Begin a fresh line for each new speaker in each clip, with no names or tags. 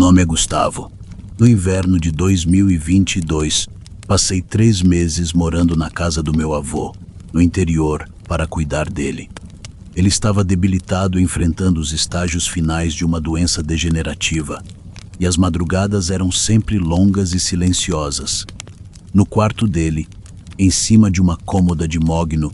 nome é Gustavo. No inverno de 2022, passei 3 meses morando na casa do meu avô, no interior, para cuidar dele. Ele estava debilitado, enfrentando os estágios finais de uma doença degenerativa, e as madrugadas eram sempre longas e silenciosas. No quarto dele, em cima de uma cômoda de mogno,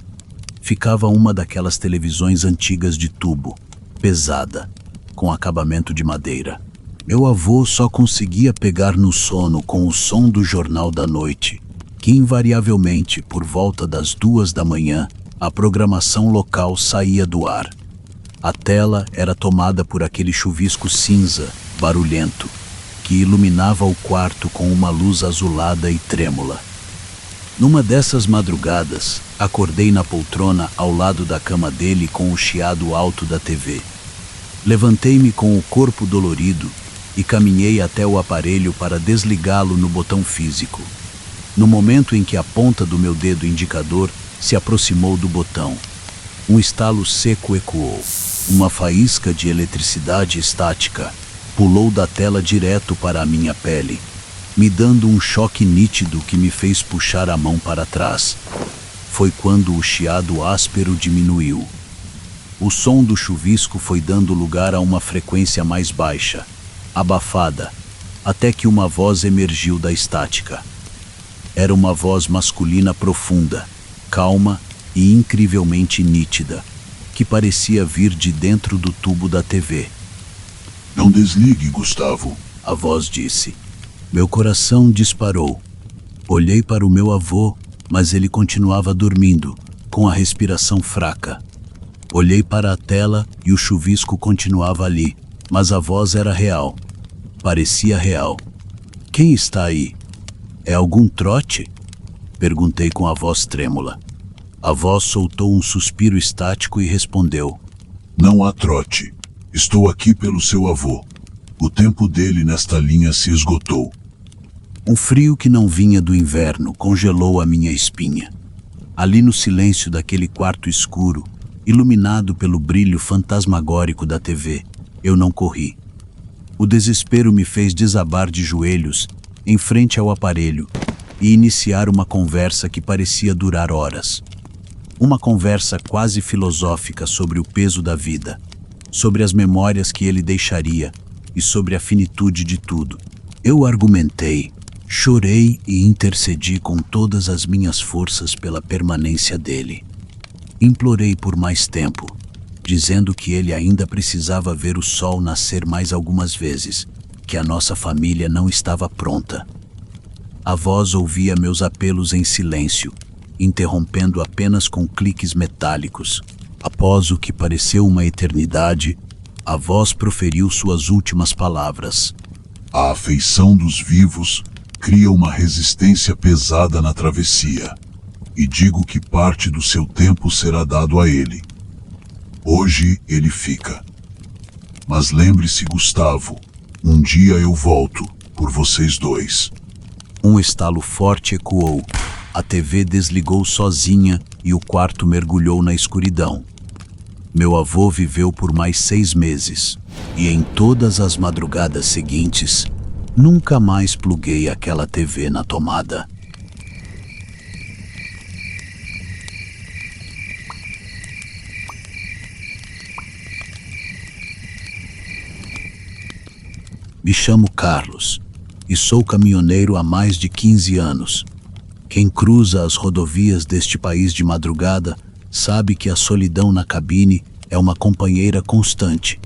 ficava uma daquelas televisões antigas de tubo, pesada, com acabamento de madeira. Meu avô só conseguia pegar no sono com o som do Jornal da Noite, que invariavelmente, por volta das 2 da manhã, a programação local saía do ar. A tela era tomada por aquele chuvisco cinza, barulhento, que iluminava o quarto com uma luz azulada e trêmula. Numa dessas madrugadas, acordei na poltrona ao lado da cama dele com o chiado alto da TV. Levantei-me com o corpo dolorido e caminhei até o aparelho para desligá-lo no botão físico. No momento em que a ponta do meu dedo indicador se aproximou do botão, um estalo seco ecoou. Uma faísca de eletricidade estática pulou da tela direto para a minha pele, me dando um choque nítido que me fez puxar a mão para trás. Foi quando o chiado áspero diminuiu. O som do chuvisco foi dando lugar a uma frequência mais baixa, abafada, até que uma voz emergiu da estática. Era uma voz masculina profunda, calma e incrivelmente nítida, que parecia vir de dentro do tubo da TV.
Não desligue, Gustavo,
a voz disse. Meu coração disparou. Olhei para o meu avô, mas ele continuava dormindo, com a respiração fraca. Olhei para a tela e o chuvisco continuava ali, mas a voz era real. Parecia real. Quem está aí? É algum trote? Perguntei com a voz trêmula. A voz soltou um suspiro estático e respondeu.
Não há trote. Estou aqui pelo seu avô. O tempo dele nesta linha se esgotou.
Um frio que não vinha do inverno congelou a minha espinha. Ali no silêncio daquele quarto escuro, iluminado pelo brilho fantasmagórico da TV, eu não corri. O desespero me fez desabar de joelhos em frente ao aparelho e iniciar uma conversa que parecia durar horas. Uma conversa quase filosófica sobre o peso da vida, sobre as memórias que ele deixaria e sobre a finitude de tudo. Eu argumentei, chorei e intercedi com todas as minhas forças pela permanência dele. Implorei por mais tempo, dizendo que ele ainda precisava ver o sol nascer mais algumas vezes, que a nossa família não estava pronta. A voz ouvia meus apelos em silêncio, interrompendo apenas com cliques metálicos. Após o que pareceu uma eternidade, a voz proferiu suas últimas palavras.
A afeição dos vivos cria uma resistência pesada na travessia, e digo que parte do seu tempo será dado a ele. Hoje ele fica. Mas lembre-se, Gustavo, um dia eu volto por vocês dois.
Um estalo forte ecoou. A TV desligou sozinha e o quarto mergulhou na escuridão. Meu avô viveu por mais 6 meses, e em todas as madrugadas seguintes, nunca mais pluguei aquela TV na tomada. Me chamo Carlos e sou caminhoneiro há mais de 15 anos. Quem cruza as rodovias deste país de madrugada sabe que a solidão na cabine é uma companheira constante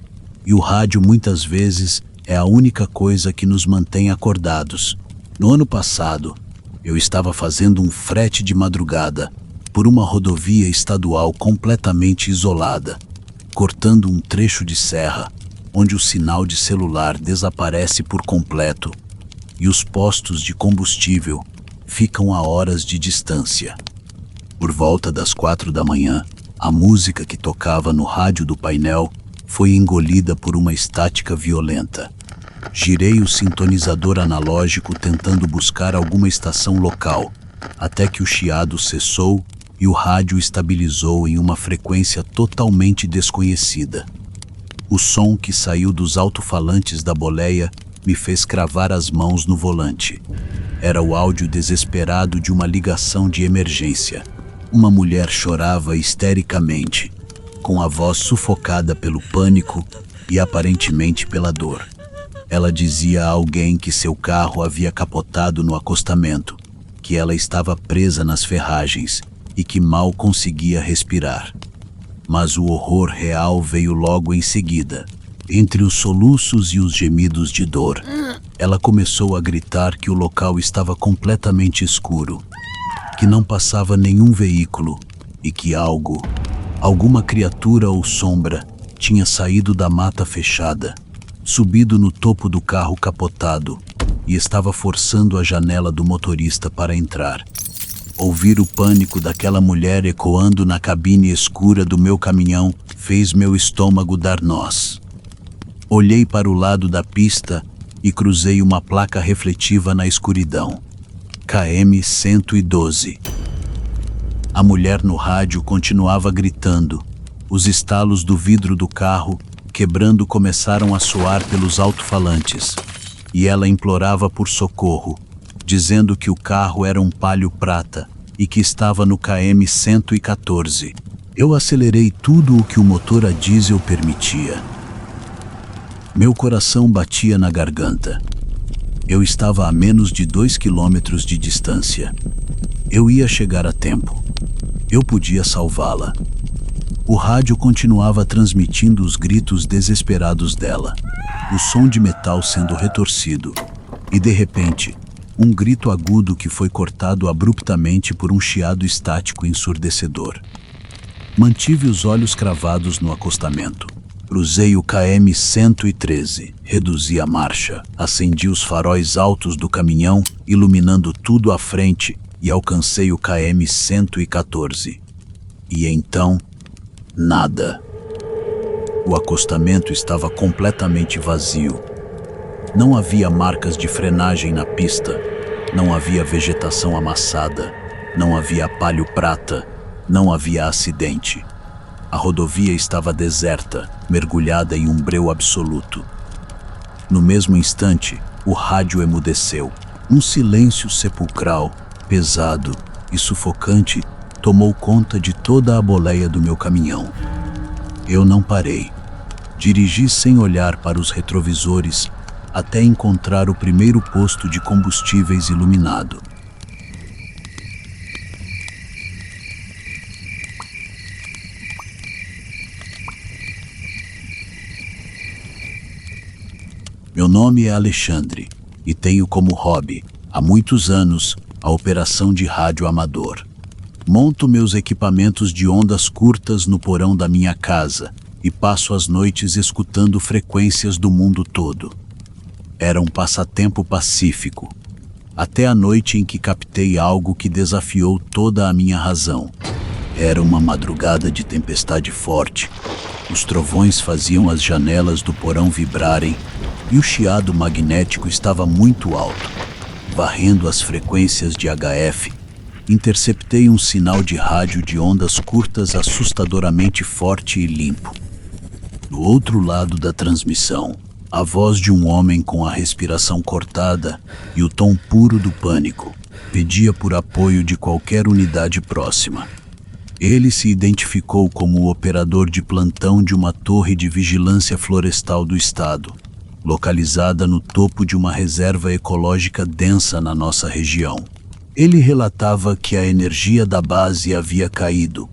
e o rádio muitas vezes é a única coisa que nos mantém acordados. No ano passado, eu estava fazendo um frete de madrugada por uma rodovia estadual completamente isolada, cortando um trecho de serra onde o sinal de celular desaparece por completo e os postos de combustível ficam a horas de distância. Por volta das 4 da manhã, a música que tocava no rádio do painel foi engolida por uma estática violenta. Girei o sintonizador analógico tentando buscar alguma estação local, até que o chiado cessou e o rádio estabilizou em uma frequência totalmente desconhecida. O som que saiu dos alto-falantes da boleia me fez cravar as mãos no volante. Era o áudio desesperado de uma ligação de emergência. Uma mulher chorava histericamente, com a voz sufocada pelo pânico e aparentemente pela dor. Ela dizia a alguém que seu carro havia capotado no acostamento, que ela estava presa nas ferragens e que mal conseguia respirar. Mas o horror real veio logo em seguida. Entre os soluços e os gemidos de dor, ela começou a gritar que o local estava completamente escuro, que não passava nenhum veículo e que alguma criatura ou sombra, tinha saído da mata fechada, subido no topo do carro capotado e estava forçando a janela do motorista para entrar. Ouvir o pânico daquela mulher ecoando na cabine escura do meu caminhão fez meu estômago dar nós. Olhei para o lado da pista e cruzei uma placa refletiva na escuridão. KM 112. A mulher no rádio continuava gritando. Os estalos do vidro do carro, quebrando, começaram a soar pelos alto-falantes. E ela implorava por socorro, dizendo que o carro era um Palio prata e que estava no KM 114. Eu acelerei tudo o que o motor a diesel permitia. Meu coração batia na garganta. Eu estava a menos de 2 quilômetros de distância. Eu ia chegar a tempo. Eu podia salvá-la. O rádio continuava transmitindo os gritos desesperados dela, o som de metal sendo retorcido, e de repente, um grito agudo que foi cortado abruptamente por um chiado estático ensurdecedor. Mantive os olhos cravados no acostamento. Cruzei o KM 113, reduzi a marcha, acendi os faróis altos do caminhão, iluminando tudo à frente, e alcancei o KM 114. E então, nada. O acostamento estava completamente vazio. Não havia marcas de frenagem na pista, não havia vegetação amassada, não havia Palio prata, não havia acidente. A rodovia estava deserta, mergulhada em um breu absoluto. No mesmo instante, o rádio emudeceu. Um silêncio sepulcral, pesado e sufocante tomou conta de toda a boleia do meu caminhão. Eu não parei. Dirigi sem olhar para os retrovisores até encontrar o primeiro posto de combustíveis iluminado. Meu nome é Alexandre e tenho como hobby, há muitos anos, a operação de rádio amador. Monto meus equipamentos de ondas curtas no porão da minha casa e passo as noites escutando frequências do mundo todo. Era um passatempo pacífico, até a noite em que captei algo que desafiou toda a minha razão. Era uma madrugada de tempestade forte. Os trovões faziam as janelas do porão vibrarem e o chiado magnético estava muito alto. Varrendo as frequências de HF, interceptei um sinal de rádio de ondas curtas assustadoramente forte e limpo. Do outro lado da transmissão, a voz de um homem com a respiração cortada e o tom puro do pânico pedia por apoio de qualquer unidade próxima. Ele se identificou como o operador de plantão de uma torre de vigilância florestal do estado, localizada no topo de uma reserva ecológica densa na nossa região. Ele relatava que a energia da base havia caído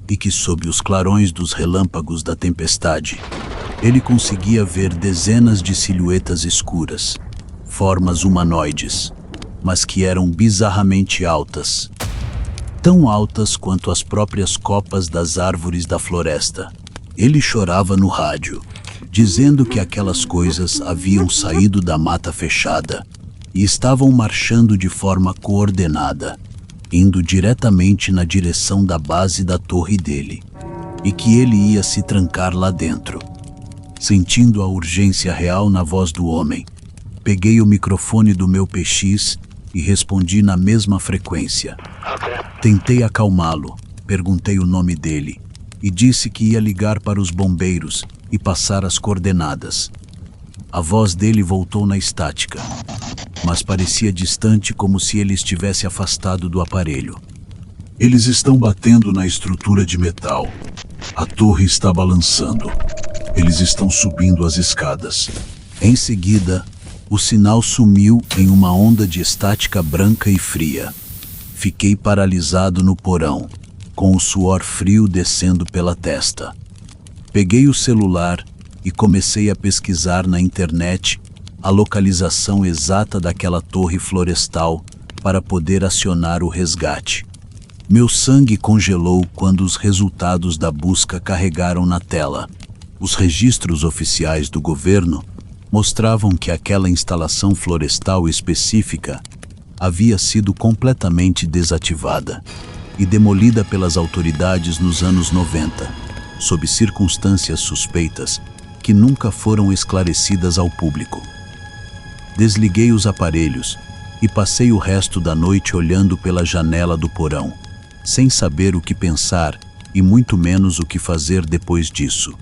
e que, sob os clarões dos relâmpagos da tempestade, ele conseguia ver dezenas de silhuetas escuras, formas humanoides, mas que eram bizarramente altas, tão altas quanto as próprias copas das árvores da floresta. Ele chorava no rádio, dizendo que aquelas coisas haviam saído da mata fechada e estavam marchando de forma coordenada, indo diretamente na direção da base da torre dele, e que ele ia se trancar lá dentro. Sentindo a urgência real na voz do homem, peguei o microfone do meu PX e respondi na mesma frequência. Tentei acalmá-lo, perguntei o nome dele e disse que ia ligar para os bombeiros e passar as coordenadas. A voz dele voltou na estática, mas parecia distante, como se ele estivesse afastado do aparelho.
Eles estão batendo na estrutura de metal. A torre está balançando. Eles estão subindo as escadas.
Em seguida, o sinal sumiu em uma onda de estática branca e fria. Fiquei paralisado no porão, com o suor frio descendo pela testa. Peguei o celular e comecei a pesquisar na internet a localização exata daquela torre florestal para poder acionar o resgate. Meu sangue congelou quando os resultados da busca carregaram na tela. Os registros oficiais do governo mostravam que aquela instalação florestal específica havia sido completamente desativada e demolida pelas autoridades nos anos 90, sob circunstâncias suspeitas que nunca foram esclarecidas ao público. Desliguei os aparelhos e passei o resto da noite olhando pela janela do porão, sem saber o que pensar e muito menos o que fazer depois disso.